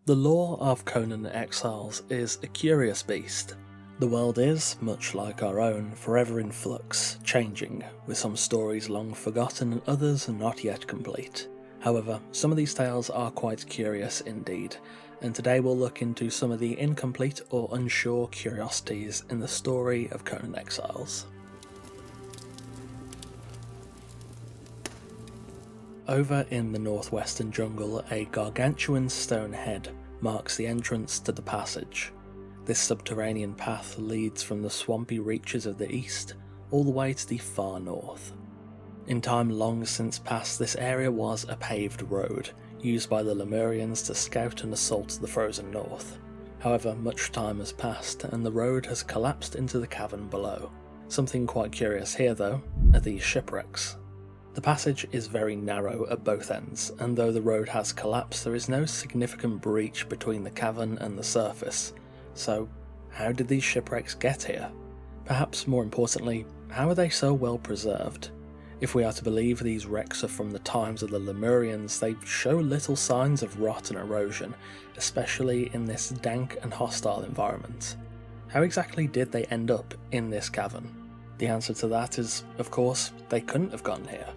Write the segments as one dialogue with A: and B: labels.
A: The lore of Conan Exiles is a curious beast. The world is, much like our own, forever in flux, changing, with some stories long forgotten and others not yet complete. However, some of these tales are quite curious indeed, and today we'll look into some of the incomplete or unsure curiosities in the story of Conan Exiles. Over in the northwestern jungle, a gargantuan stone head marks the entrance to the passage. This subterranean path leads from the swampy reaches of the east all the way to the far north. In time long since past, this area was a paved road, used by the Lemurians to scout and assault the frozen north. However, much time has passed, and the road has collapsed into the cavern below. Something quite curious here though, are these shipwrecks. The passage is very narrow at both ends, and though the road has collapsed, there is no significant breach between the cavern and the surface. So, how did these shipwrecks get here? Perhaps more importantly, how are they so well preserved? If we are to believe these wrecks are from the times of the Lemurians, they show little signs of rot and erosion, especially in this dank and hostile environment. How exactly did they end up in this cavern? The answer to that is, of course, they couldn't have gotten here.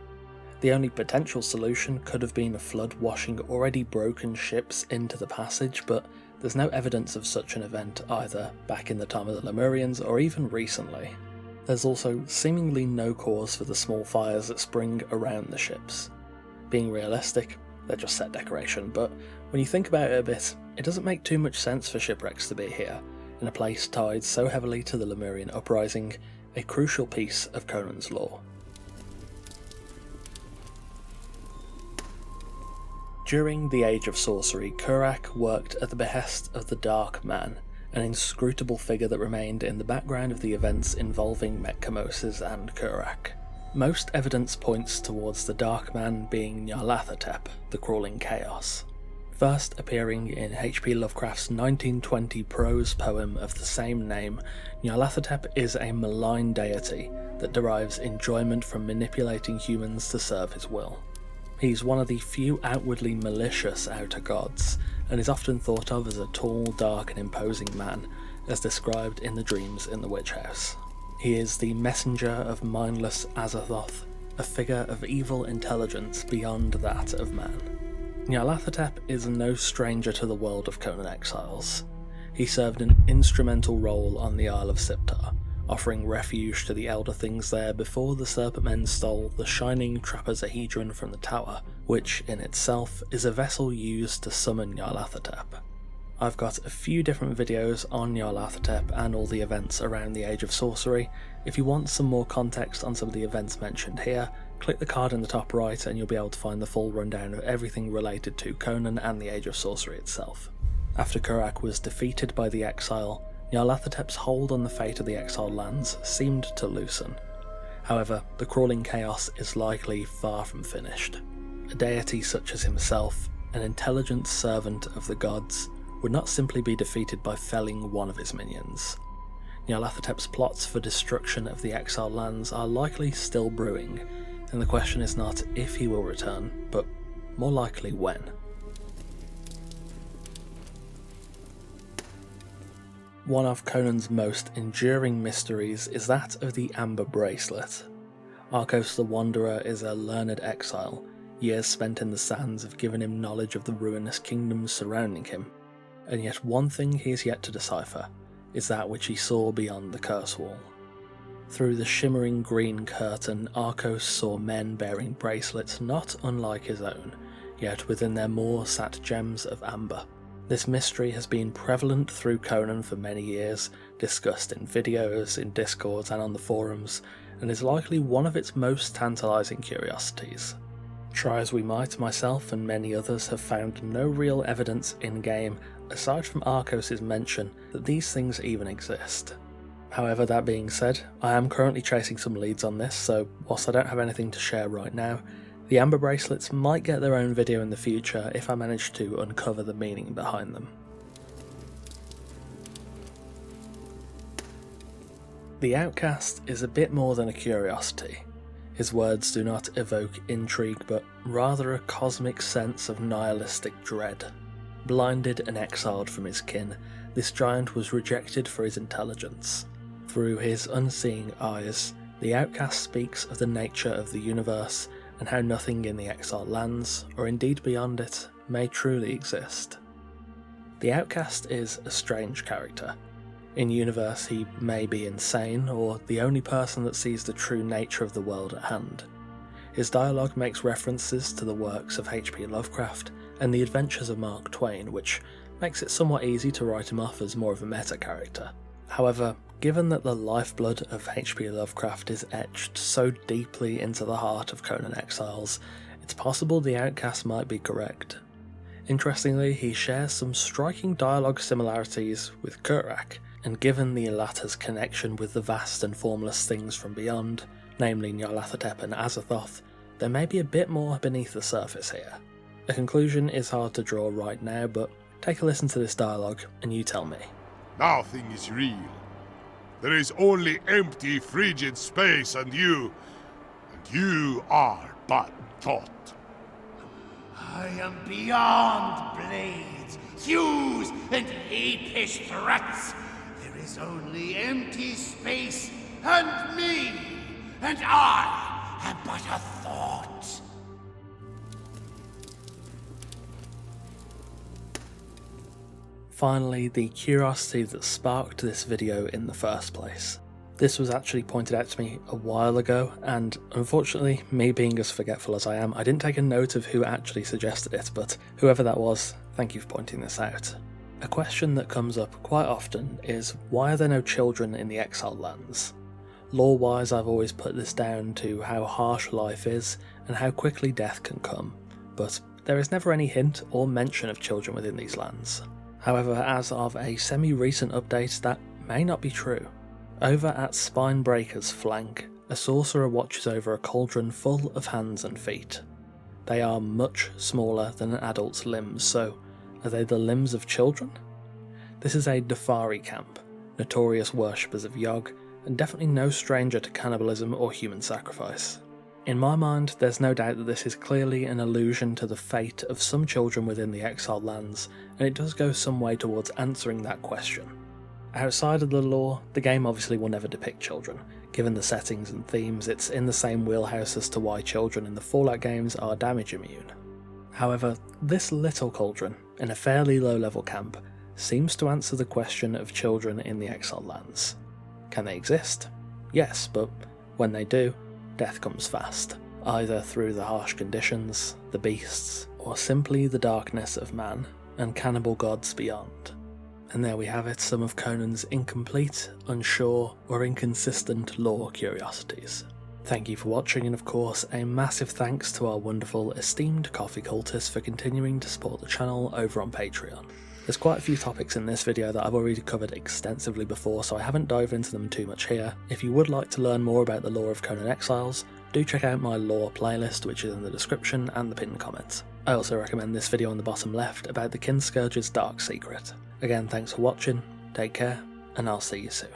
A: The only potential solution could have been a flood washing already broken ships into the passage, but there's no evidence of such an event either back in the time of the Lemurians or even recently. There's also seemingly no cause for the small fires that spring around the ships. Being realistic, they're just set decoration, but when you think about it a bit, it doesn't make too much sense for shipwrecks to be here, in a place tied so heavily to the Lemurian uprising, a crucial piece of Conan's lore. During the Age of Sorcery, Kurak worked at the behest of the Dark Man, an inscrutable figure that remained in the background of the events involving Metkamos and Kurak. Most evidence points towards the Dark Man being Nyarlathotep, the Crawling Chaos. First appearing in H.P. Lovecraft's 1920 prose poem of the same name, Nyarlathotep is a malign deity that derives enjoyment from manipulating humans to serve his will. He's one of the few outwardly malicious outer gods, and is often thought of as a tall, dark and imposing man, as described in the dreams in the witch house. He is the messenger of mindless Azathoth, a figure of evil intelligence beyond that of man. Nyarlathotep is no stranger to the world of Conan Exiles. He served an instrumental role on the Isle of Siptar, offering refuge to the Elder Things there before the Serpentmen stole the shining trapezohedron from the tower, which in itself is a vessel used to summon Nyarlathotep. I've got a few different videos on Nyarlathotep and all the events around the Age of Sorcery. If you want some more context on some of the events mentioned here, click the card in the top right and you'll be able to find the full rundown of everything related to Conan and the Age of Sorcery itself. After Kurak was defeated by the Exile, Nyarlathotep's hold on the fate of the exiled lands seemed to loosen. However, the Crawling Chaos is likely far from finished. A deity such as himself, an intelligent servant of the gods, would not simply be defeated by felling one of his minions. Nyarlathotep's plots for destruction of the exiled lands are likely still brewing, and the question is not if he will return, but more likely when. One of Conan's most enduring mysteries is that of the Amber Bracelet. Arcos the Wanderer is a learned exile. Years spent in the sands have given him knowledge of the ruinous kingdoms surrounding him, and yet one thing he is yet to decipher is that which he saw beyond the curse wall. Through the shimmering green curtain, Arcos saw men bearing bracelets not unlike his own, yet within their maw sat gems of amber. This mystery has been prevalent through Conan for many years, discussed in videos, in discords and on the forums, and is likely one of its most tantalising curiosities. Try as we might, myself and many others have found no real evidence in-game, aside from Arcos' mention, that these things even exist. However, that being said, I am currently chasing some leads on this, so whilst I don't have anything to share right now, the Amber Bracelets might get their own video in the future if I manage to uncover the meaning behind them. The Outcast is a bit more than a curiosity. His words do not evoke intrigue, but rather a cosmic sense of nihilistic dread. Blinded and exiled from his kin, this giant was rejected for his intelligence. Through his unseeing eyes, the Outcast speaks of the nature of the universe and how nothing in the exiled lands, or indeed beyond it, may truly exist. The Outcast is a strange character. In universe, he may be insane, or the only person that sees the true nature of the world at hand. His dialogue makes references to the works of H.P. Lovecraft and the adventures of Mark Twain, which makes it somewhat easy to write him off as more of a meta character. However, given that the lifeblood of H.P. Lovecraft is etched so deeply into the heart of Conan Exiles, it's possible the Outcast might be correct. Interestingly, he shares some striking dialogue similarities with Kurak, and given the latter's connection with the vast and formless things from beyond, namely Nyarlathotep and Azathoth, there may be a bit more beneath the surface here. A conclusion is hard to draw right now, but take a listen to this dialogue and you tell me.
B: Nothing is real. There is only empty, frigid space and you are but thought.
C: I am beyond blades, thews, and apish threats. There is only empty space and me, and I am but a thought.
A: Finally, the curiosity that sparked this video in the first place. This was actually pointed out to me a while ago, and unfortunately, me being as forgetful as I am, I didn't take a note of who actually suggested it, but whoever that was, thank you for pointing this out. A question that comes up quite often is, why are there no children in the exiled lands? Lore-wise, I've always put this down to how harsh life is and how quickly death can come, but there is never any hint or mention of children within these lands. However, as of a semi-recent update, that may not be true. Over at Spinebreaker's flank, a sorcerer watches over a cauldron full of hands and feet. They are much smaller than an adult's limbs, so are they the limbs of children? This is a Dafari camp, notorious worshippers of Yogg, and definitely no stranger to cannibalism or human sacrifice. In my mind, there's no doubt that this is clearly an allusion to the fate of some children within the exiled lands, and it does go some way towards answering that question. Outside of the lore, the game obviously will never depict children. Given the settings and themes, it's in the same wheelhouse as to why children in the Fallout games are damage immune. However, this little cauldron, in a fairly low-level camp, seems to answer the question of children in the exiled lands. Can they exist? Yes, but when they do, death comes fast, either through the harsh conditions, the beasts, or simply the darkness of man and cannibal gods beyond. And there we have it, some of Conan's incomplete, unsure, or inconsistent lore curiosities. Thank you for watching, and of course, a massive thanks to our wonderful, esteemed coffee cultists for continuing to support the channel over on Patreon. There's quite a few topics in this video that I've already covered extensively before, so I haven't dived into them too much here. If you would like to learn more about the lore of Conan Exiles, do check out my lore playlist, which is in the description and the pinned comments. I also recommend this video on the bottom left about the Kinscourge's dark secret. Again, thanks for watching, take care, and I'll see you soon.